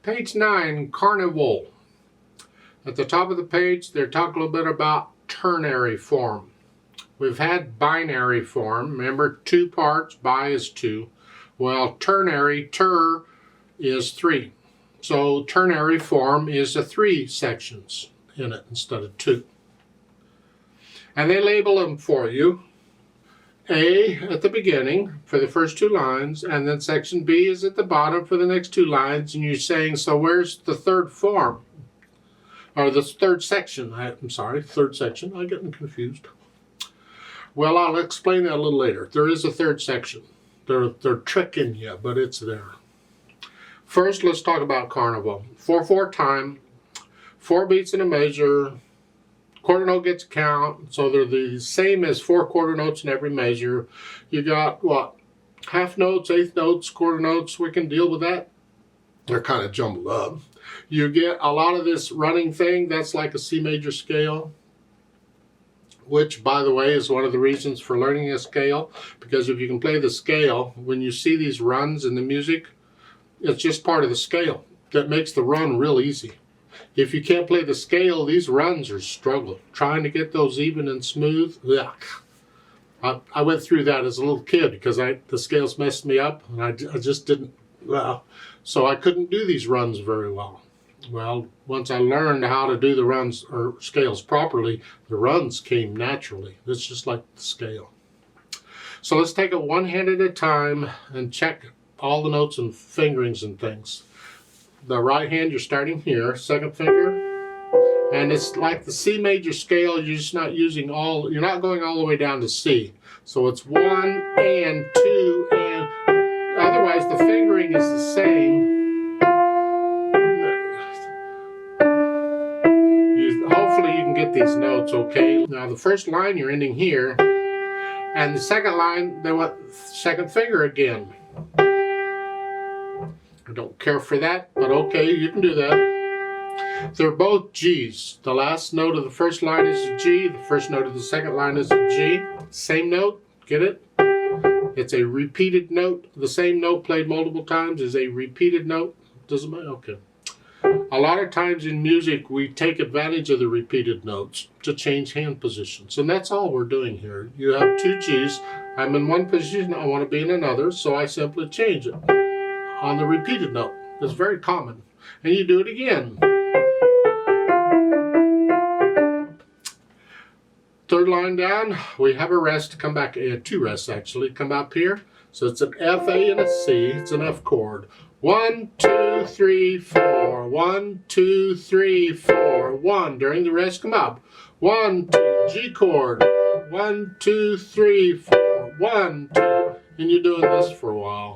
Page 9, Carnival. At the top of the page, they're talking a little bit about ternary form. We've had binary form. Remember, 2 parts, bi is 2. Well, ternary, ter is 3. So ternary form is a 3 sections in it instead of 2. And they label them for you. A at the beginning for the first 2 lines, and then section B is at the bottom for the next 2 lines, and you're saying, so where's the third form? Or the third section. I'm sorry, third section. I'm getting confused. Well, I'll explain that a little later. There is a third section. They're tricking you, but it's there. First, let's talk about Carnival. 4/4 time, 4 beats in a measure. Quarter note gets a count, so they're the same as 4 quarter notes in every measure. You got, what, half notes, eighth notes, quarter notes. We can deal with that. They're kind of jumbled up. You get a lot of this running thing. That's like a C major scale, which, by the way, is one of the reasons for learning a scale, because if you can play the scale, when you see these runs in the music, it's just part of the scale. That makes the run real easy. If you can't play the scale, these runs are struggling. Trying to get those even and smooth, yuck. I went through that as a little kid because the scales messed me up, and I just didn't, so I couldn't do these runs very well. Well, once I learned how to do the runs or scales properly, the runs came naturally. It's just like the scale. So let's take it one hand at a time and check all the notes and fingerings and things. The right hand, you're starting here, second finger, and it's like the C major scale. You're just not using all, you're not going all the way down to C. So it's 1 and 2, and otherwise the fingering is the same. Hopefully you can get these notes okay. Now the first line you're ending here, and the second line they want second finger again. I don't care for that, but okay, you can do that. They're both G's. The last note of the first line is a G. The first note of the second line is a G. Same note, get it? It's a repeated note. The same note played multiple times is a repeated note. Doesn't matter, okay. A lot of times in music, we take advantage of the repeated notes to change hand positions, and that's all we're doing here. You have 2 G's. I'm in one position, I want to be in another, so I simply change it on the repeated note. It's very common. And you do it again. Third line down, we have a rest to come back, 2 rests actually, come up here. So it's an F, A, and a C. It's an F chord. 1, 2, 3, 4. 1, 2, 3, 4. 1. During the rest, come up. 1, 2, G chord. 1, 2, 3, 4. 1, 2. And you're doing this for a while.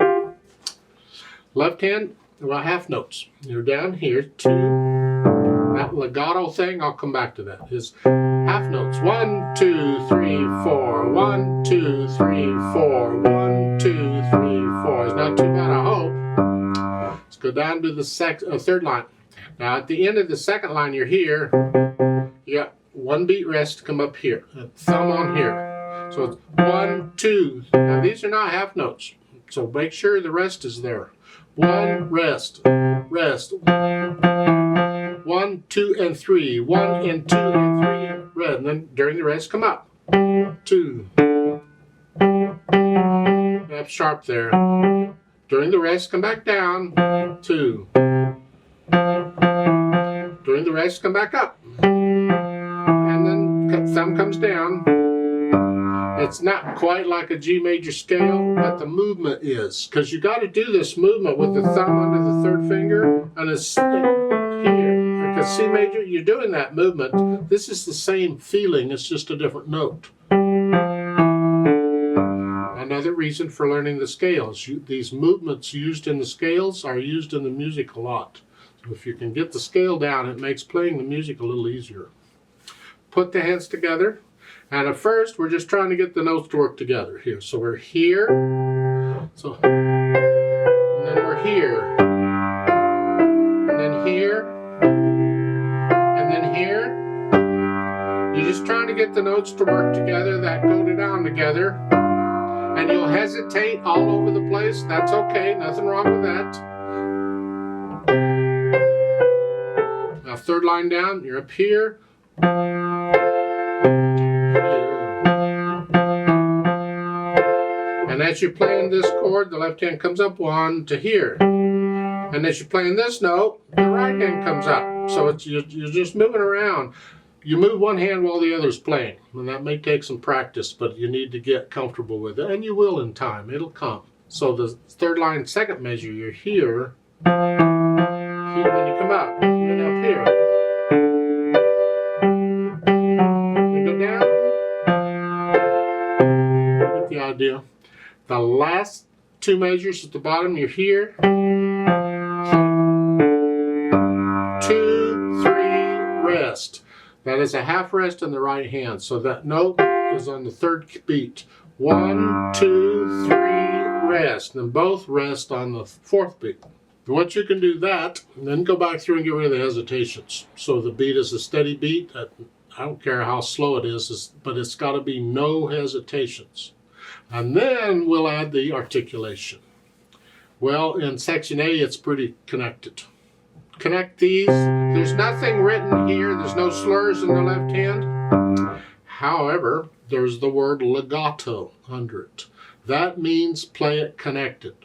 Left hand, well, half notes. You're down here, 2. That legato thing, I'll come back to that, is half notes. 1, 2, 3, 4. 1, 2, 3, 4. 1, 2, 3, 4. It's not too bad, I hope. Let's go down to the third line. Now, at the end of the second line, you're here. You got 1 beat rest to come up here. Thumb on here. So it's 1, 2. Now, these are not half notes. So make sure the rest is there. 1, rest, rest. 1, 2, and 3. 1 and 2 and 3 and red. And then during the rest, come up. 2. F sharp there. During the rest, come back down. 2. During the rest, come back up. And then thumb comes down. It's not quite like a G major scale, but the movement is. Because you got to do this movement with the thumb under the third finger and it's here. Like a C major, you're doing that movement. This is the same feeling, it's just a different note. Another reason for learning the scales. These movements used in the scales are used in the music a lot. So if you can get the scale down, it makes playing the music a little easier. Put the hands together. And at first, we're just trying to get the notes to work together here. So we're here, so, and then we're here, and then here, and then here. You're just trying to get the notes to work together that go down together. And you'll hesitate all over the place. That's okay, nothing wrong with that. Now third line down, you're up here. And as you're playing this chord, the left hand comes up 1 to here. And as you're playing this note, the right hand comes up. So it's, you're just moving around. You move one hand while the other's playing. And that may take some practice, but you need to get comfortable with it. And you will in time. It'll come. So the third line, second measure, you're here. When you come up, and up here. You go down. You get the idea. The last two measures at the bottom, you're here. 2, 3, rest. That is a half rest in the right hand. So that note is on the third beat. 1, 2, 3, rest. And both rest on the fourth beat. Once you can do that, then go back through and get rid of the hesitations. So the beat is a steady beat. I don't care how slow it is, but it's got to be no hesitations. And then we'll add the articulation. Well, in section A, it's pretty connected. Connect these. There's nothing written here. There's no slurs in the left hand. However, there's the word legato under it. That means play it connected.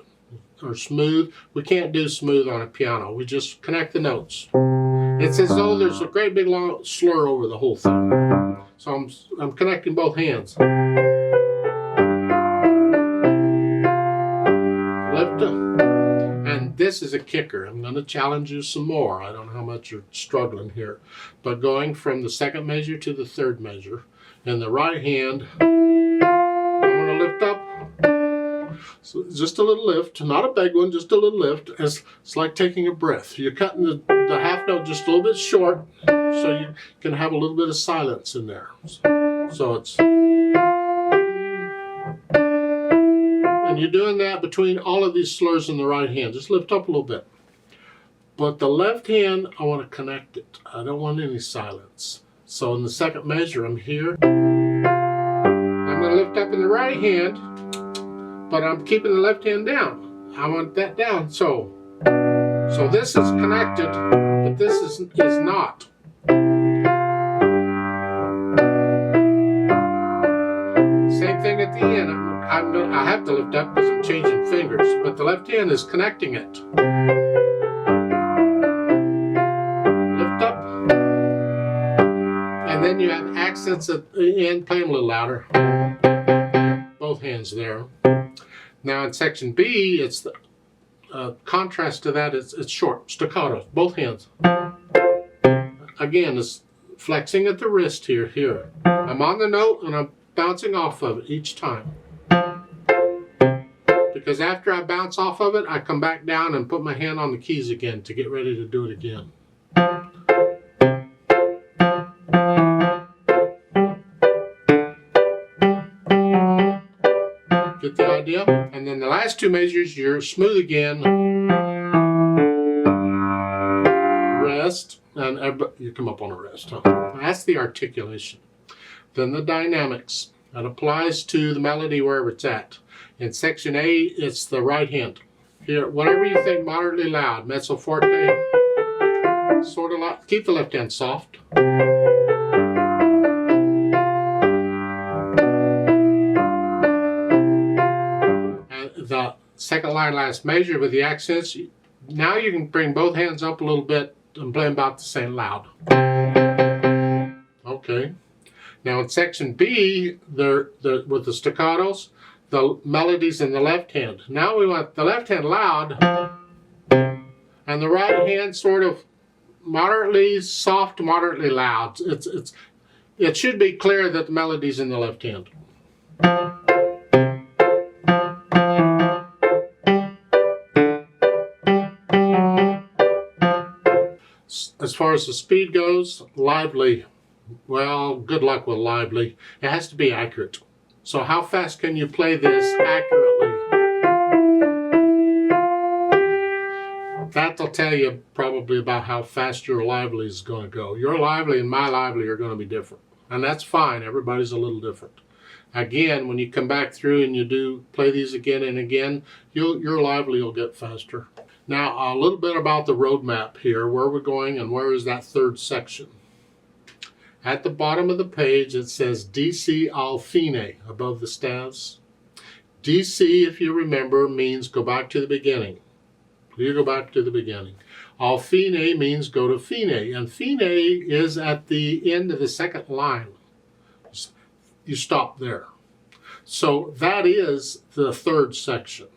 Or smooth. We can't do smooth on a piano. We just connect the notes. It's as though there's a great big long slur over the whole thing. So I'm connecting both hands. Lift them. And this is a kicker. I'm going to challenge you some more. I don't know how much you're struggling here. But going from the second measure to the third measure. In the right hand, I'm going to lift up. So just a little lift, not a big one, just a little lift. It's like taking a breath. You're cutting the half note just a little bit short so you can have a little bit of silence in there. So it's... And you're doing that between all of these slurs in the right hand. Just lift up a little bit. But the left hand, I want to connect it. I don't want any silence. So in the second measure, I'm here. I'm going to lift up in the right hand. But I'm keeping the left hand down. I want that down. So this is connected, but this is not. Same thing at the end. I have to lift up because I'm changing fingers, but the left hand is connecting it. Lift up. And then you have accents at the end. Play them a little louder. Both hands there. Now in section B, it's the contrast to that. It's short, staccato, both hands. Again, it's flexing at the wrist here. I'm on the note and I'm bouncing off of it each time. Because after I bounce off of it, I come back down and put my hand on the keys again to get ready to do it again. Get the idea? And then the last two measures, you're smooth again. Rest. And you come up on a rest. Huh? That's the articulation. Then the dynamics. That applies to the melody wherever it's at. In section A, it's the right hand. Here, whatever you think moderately loud. Mezzo forte. Sort of loud. Keep the left hand soft. The second line, last measure with the accents. Now you can bring both hands up a little bit and play them about the same loud. Okay. Now in section B, with the staccatos, the melodies in the left hand. Now we want the left hand loud and the right hand sort of moderately soft, moderately loud. It should be clear that the melody's in the left hand. As far as the speed goes, lively. Well, good luck with lively. It has to be accurate. So how fast can you play this accurately? That'll tell you probably about how fast your lively is going to go. Your lively and my lively are going to be different. And that's fine. Everybody's a little different. Again, when you come back through and you play these again and again, your lively will get faster. Now, a little bit about the roadmap here, where we're going and where is that third section. At the bottom of the page, it says DC al fine above the staves. DC, if you remember, means go back to the beginning. You go back to the beginning. Al fine means go to fine, and fine is at the end of the second line. You stop there. So that is the third section.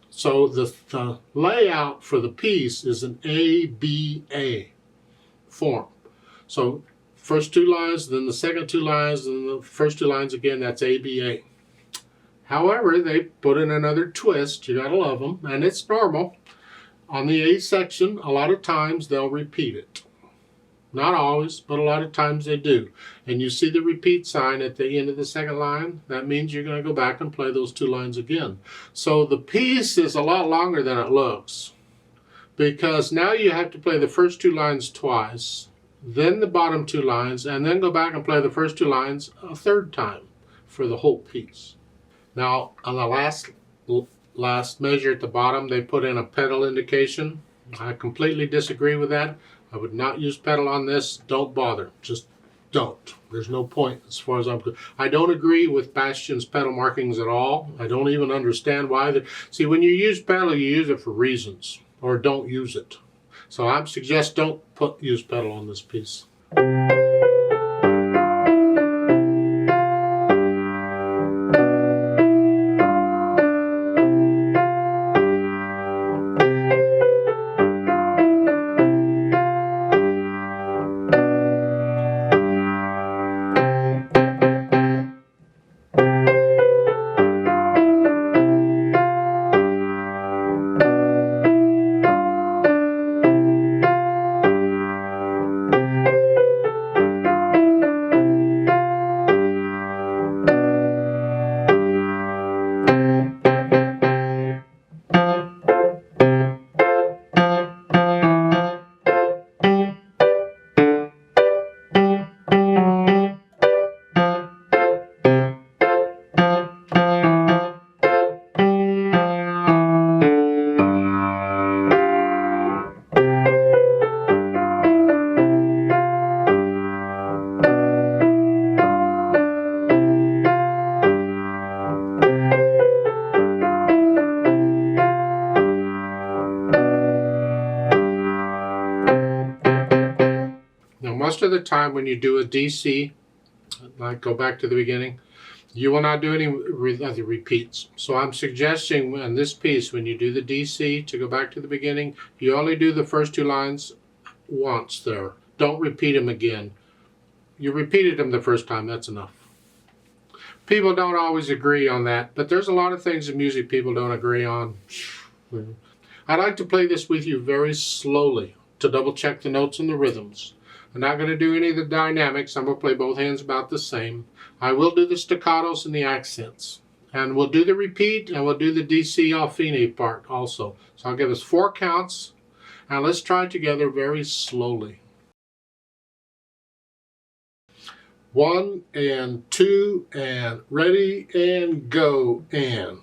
So the layout for the piece is an ABA form. So first two lines, then the second two lines, and the first two lines again, that's ABA. However, they put in another twist. You gotta love them, and it's normal. On the A section, a lot of times they'll repeat it. Not always, but a lot of times they do. And you see the repeat sign at the end of the second line. That means you're going to go back and play those two lines again. So the piece is a lot longer than it looks, because now you have to play the first two lines twice, then the bottom two lines, and then go back and play the first two lines a third time for the whole piece. Now, on the last measure at the bottom, they put in a pedal indication. I completely disagree with that. I would not use pedal on this. Don't bother. Just don't. There's no point as far as I'm concerned. I don't agree with Bastien's pedal markings at all. I don't even understand why. See, when you use pedal, you use it for reasons, or don't use it. So I suggest don't use pedal on this piece. Most of the time when you do a DC, like go back to the beginning, you will not do any other repeats. So I'm suggesting in this piece, when you do the DC to go back to the beginning, you only do the first two lines once there. Don't repeat them again. You repeated them the first time, that's enough. People don't always agree on that, but there's a lot of things in music people don't agree on. I'd like to play this with you very slowly to double check the notes and the rhythms. I'm not going to do any of the dynamics. I'm going to play both hands about the same. I will do the staccatos and the accents. And we'll do the repeat, and we'll do the DC al fine part also. So I'll give us 4 counts, and let's try it together very slowly. 1 and 2 and ready and go and.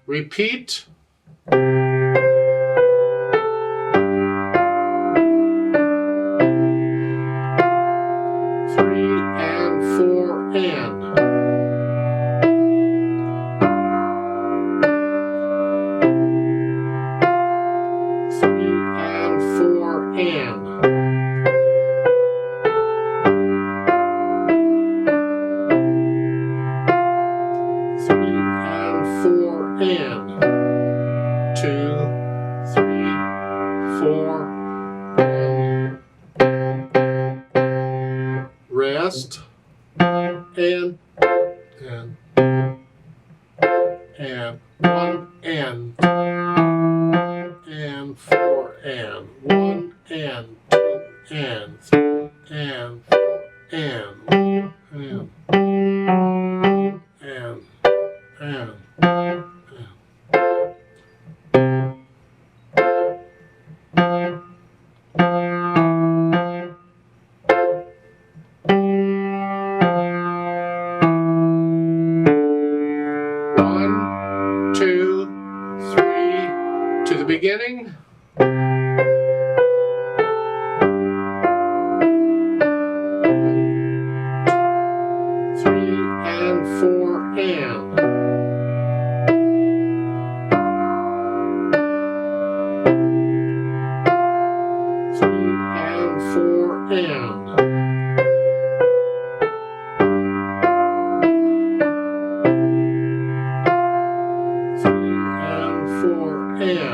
Repeat. 3 and 4 and. 3 and 4 and. 3 and 4 and. 2, and 1 and 4 and 1 and 2 and 3 and 4 and 1 and 1, 2, 3 to the beginning. 3 and 4 and 3 and 4 and 3 and 4 and